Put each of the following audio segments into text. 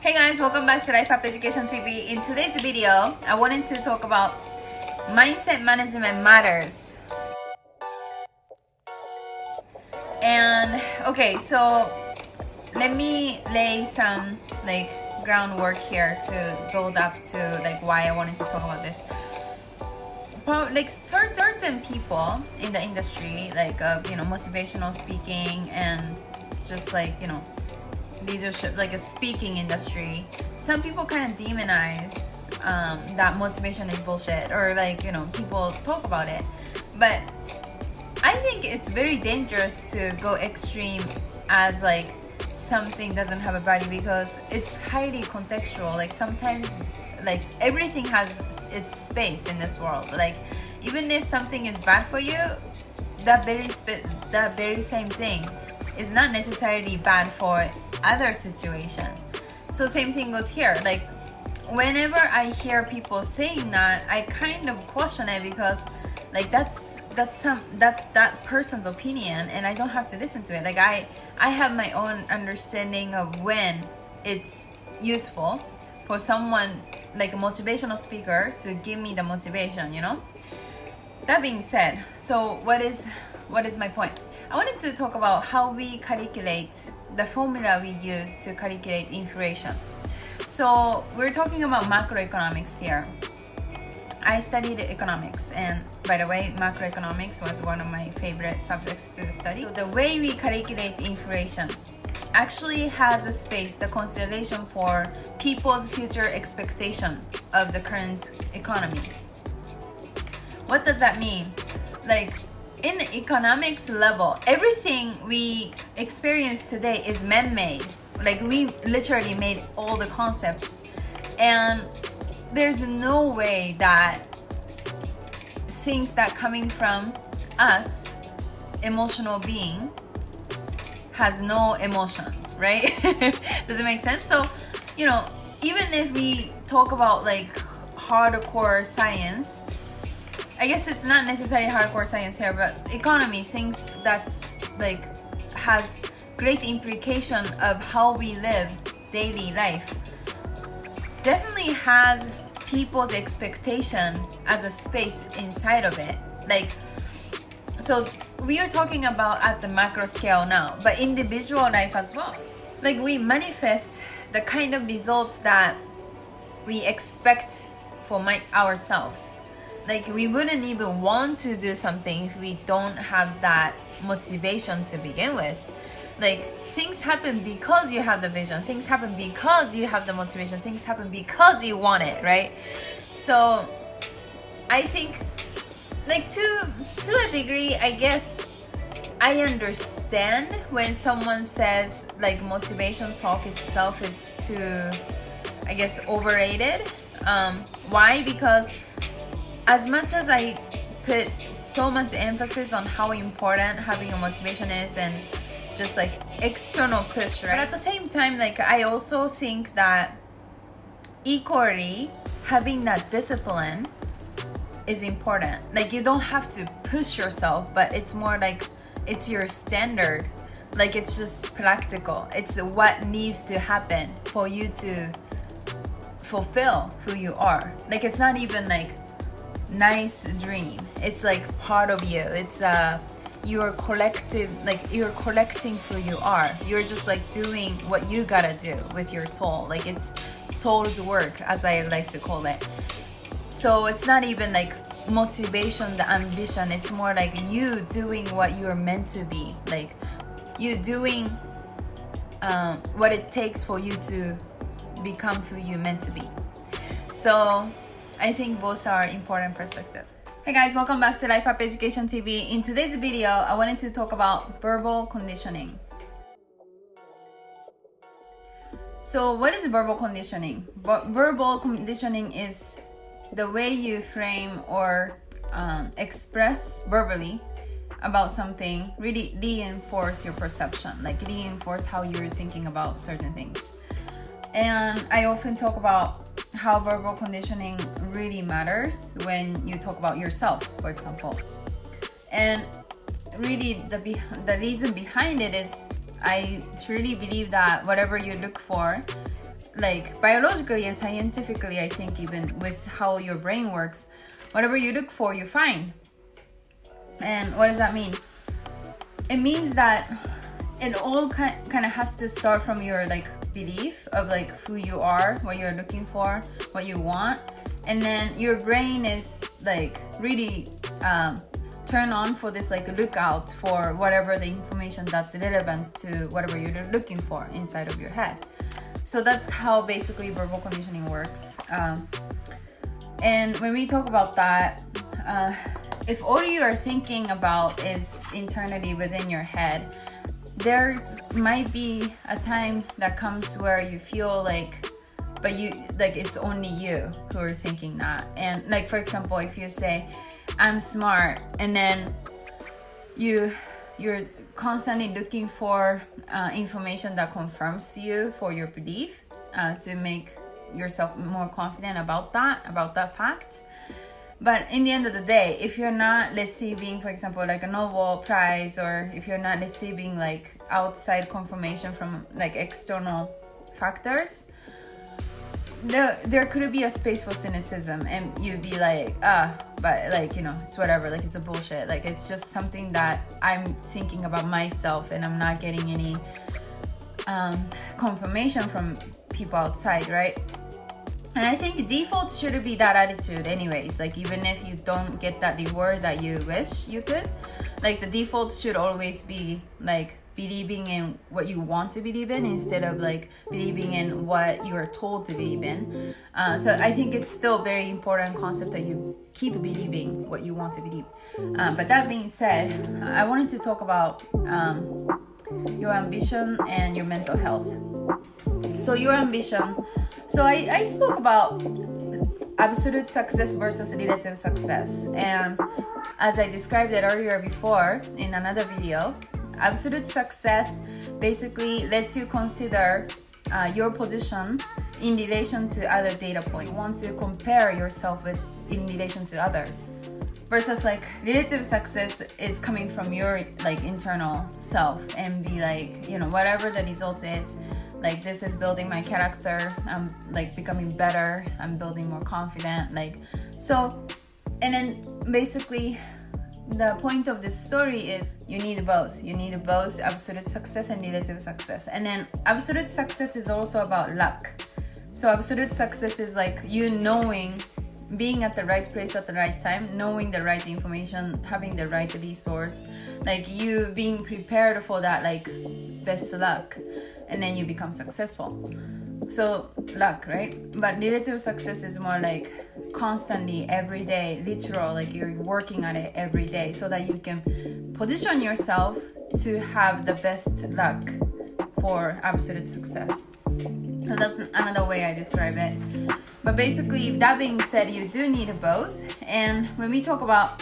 Hey guys, welcome back to LifeUpEducationTV. In today's video, I wanted to talk about mindset management matters. And okay, so let me lay some groundwork here to build up to why I wanted to talk about this. But certain people in the industry, motivational speaking and just leadership, like a speaking industry, some people kind of demonize that motivation is bullshit, or people talk about it. But I think it's very dangerous to go extreme as something doesn't have a body, because it's highly contextual. Sometimes everything has its space in this world. Even if something is bad for you, that very same thing is not necessarily bad for other situation. So same thing goes here. Whenever I hear people saying that, I kind of question it, because that's that person's opinion, and I don't have to listen to it. I have my own understanding of when it's useful for someone like a motivational speaker to give me the motivation, That being said, so what is my point? I wanted to talk about how we calculate the formula we use to calculate inflation. So we're talking about macroeconomics here. I studied economics, and by the way, macroeconomics was one of my favorite subjects to study. So the way we calculate inflation actually has a space, the consideration for people's future expectation of the current economy. What does that mean? In the economics level, everything we experience today is man-made. We literally made all the concepts, and there's no way that things that coming from us, emotional being, has no emotion, right? Does it make sense? So, even if we talk about hardcore science, I guess it's not necessarily hardcore science here, but economy, things that's has great implication of how we live daily life, definitely has people's expectation as a space inside of it. So we are talking about at the macro scale now, but individual life as well. We manifest the kind of results that we expect for ourselves. We wouldn't even want to do something if we don't have that motivation to begin with. Things happen because you have the vision. Things happen because you have the motivation. Things happen because you want it, right? So I think to a degree, I guess I understand when someone says motivation talk itself is too, I guess, overrated. Why? Because as much as I put so much emphasis on how important having a motivation is, and just external push, right? But at the same time, I also think that equally having that discipline is important. You don't have to push yourself, but it's more it's your standard. It's just practical. It's what needs to happen for you to fulfill who you are. It's not even nice dream. It's part of you. It's you're collective, you're collecting who you are. You're just doing what you gotta do with your soul. It's soul's work, as I like to call it. So it's not even motivation, the ambition. It's more you doing what you're meant to be. You doing what it takes for you to become who you're meant to be. So I think both are important perspectives. Hey guys, welcome back to LifeUpEducationTV. In today's video, I wanted to talk about verbal conditioning. So what is verbal conditioning? Verbal conditioning is the way you frame or express verbally about something, really reinforce your perception, reinforce how you're thinking about certain things. And I often talk about how verbal conditioning really matters when you talk about yourself, for example. And really the reason behind it is I truly believe that whatever you look for, like biologically and scientifically, I think even with how your brain works, whatever you look for, you find. And what does that mean? It means that it all kind of has to start from your like belief of like who you are, what you're looking for, what you want, and then your brain is like really turn on for this like lookout for whatever the information that's relevant to whatever you're looking for inside of your head. So that's how basically verbal conditioning works. And when we talk about that, if all you are thinking about is internally within your head, there might be a time that comes where you feel like, but you like it's only you who are thinking that. And like for example, if you say I'm smart, and then you're constantly looking for information that confirms you for your belief, to make yourself more confident about that fact. But in the end of the day, if you're not receiving, for example, like a Nobel Prize, or if you're not receiving like outside confirmation from like external factors, there could be a space for cynicism, and you'd be like, but like, you know, it's whatever, like it's a bullshit, like it's just something that I'm thinking about myself and I'm not getting any confirmation from people outside, right? And I think default should be that attitude anyways. Like even if you don't get that reward that you wish you could, like the default should always be like believing in what you want to believe in instead of like believing in what you are told to believe in. So I think it's still very important concept that you keep believing what you want to believe. But that being said, I wanted to talk about your ambition and your mental health. So your ambition. So I spoke about absolute success versus relative success. And as I described it earlier before in another video, absolute success basically lets you consider your position in relation to other data points. You want to compare yourself with in relation to others. Versus like relative success is coming from your like internal self and be like, you know, whatever the result is, like this is building my character, I'm like becoming better, I'm building more confident, like so. And then basically the point of this story is you need both absolute success and relative success. And then absolute success is also about luck. So absolute success is like you knowing, being at the right place at the right time, knowing the right information, having the right resource, like you being prepared for that, like best luck, and then you become successful. So luck, right? But relative success is more like constantly, every day, literal, like you're working at it every day so that you can position yourself to have the best luck for absolute success. So that's another way I describe it. But basically, that being said, you do need both. And when we talk about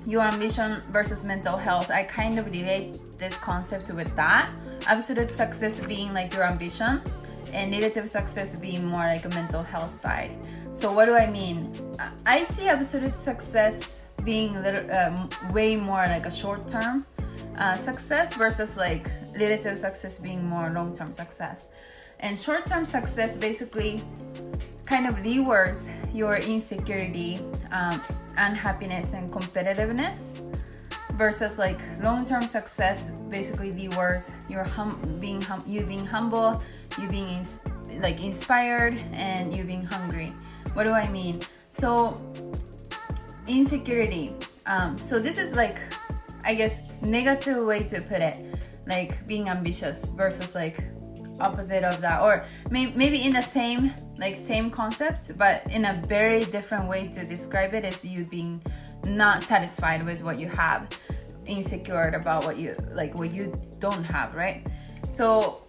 your ambition versus mental health, I kind of relate this concept with that. Absolute success being like your ambition, and relative success being more like a mental health side. So what do I mean? I see absolute success being way more like a short-term success versus like relative success being more long-term success. And short-term success basically kind of rewards your insecurity, unhappiness, and competitiveness, versus like long-term success basically rewards your being humble, you being inspired, and you being hungry. What do I mean? So insecurity. So this is like, I guess, negative way to put it, like being ambitious versus like opposite of that, or maybe in the same concept, but in a very different way to describe it, is you being not satisfied with what you have, insecure about what you don't have, right? So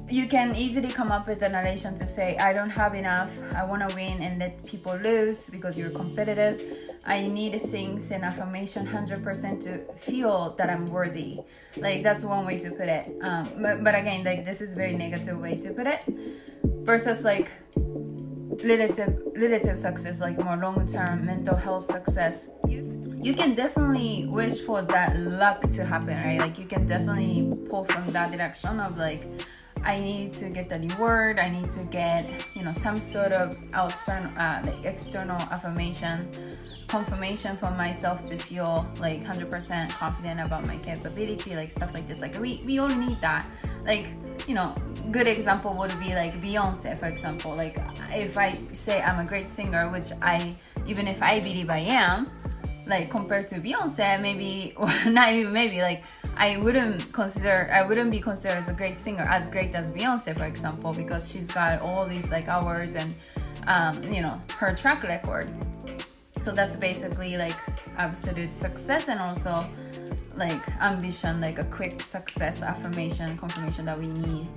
you can easily come up with a narration to say, I don't have enough, I want to win and let people lose because you're competitive. I need things and affirmation 100% to feel that I'm worthy. Like that's one way to put it. But again, like this is very negative way to put it. Versus like relative success, like more long-term mental health success. You can definitely wish for that luck to happen, right? Like you can definitely pull from that direction of like, I need to get the reward, I need to get, you know, some sort of external affirmation, confirmation for myself to feel like 100% confident about my capability, like stuff like this. Like we all need that. Like, you know, good example would be like Beyonce, for example. Like if I say I'm a great singer, which even if I believe I am, like compared to Beyonce, maybe, or not even maybe, like I wouldn't be considered as a great singer, as great as Beyonce, for example, because she's got all these like hours and you know, her track record. So that's basically like absolute success, and also like ambition, like a quick success, affirmation, confirmation that we need.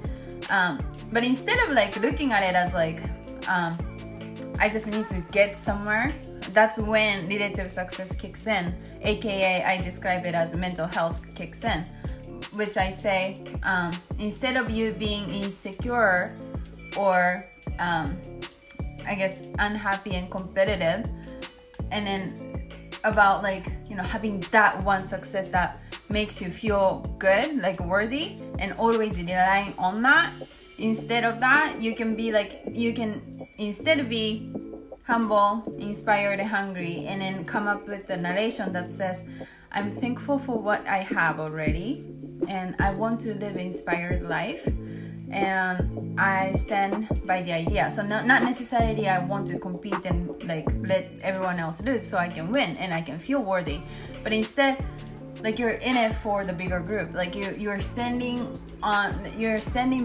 But instead of like looking at it as like I just need to get somewhere, that's when relative success kicks in, aka I describe it as mental health kicks in, which I say instead of you being insecure or I guess unhappy and competitive, and then about like, you know, having that one success that makes you feel good, like worthy, and always relying on that, instead of that, you can be like, you can instead be humble, inspired, and hungry, and then come up with a narration that says, I'm thankful for what I have already, and I want to live an inspired life, and I stand by the idea. So not necessarily I want to compete and like let everyone else lose so I can win and I can feel worthy, but instead, like you're in it for the bigger group. Like you're standing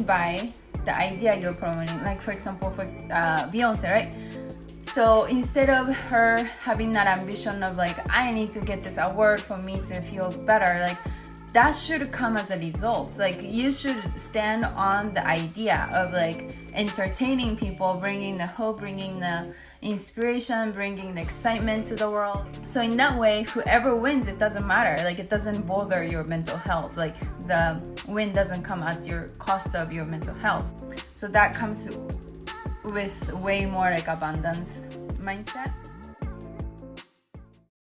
by the idea you're promoting. Like for example, for Beyonce, right? So instead of her having that ambition of like, I need to get this award for me to feel better, like that should come as a result. Like you should stand on the idea of like entertaining people, bringing the hope, bringing the inspiration, bringing the excitement to the world. So in that way, whoever wins, it doesn't matter. Like it doesn't bother your mental health. Like the win doesn't come at your cost of your mental health. So that comes with way more like abundance mindset.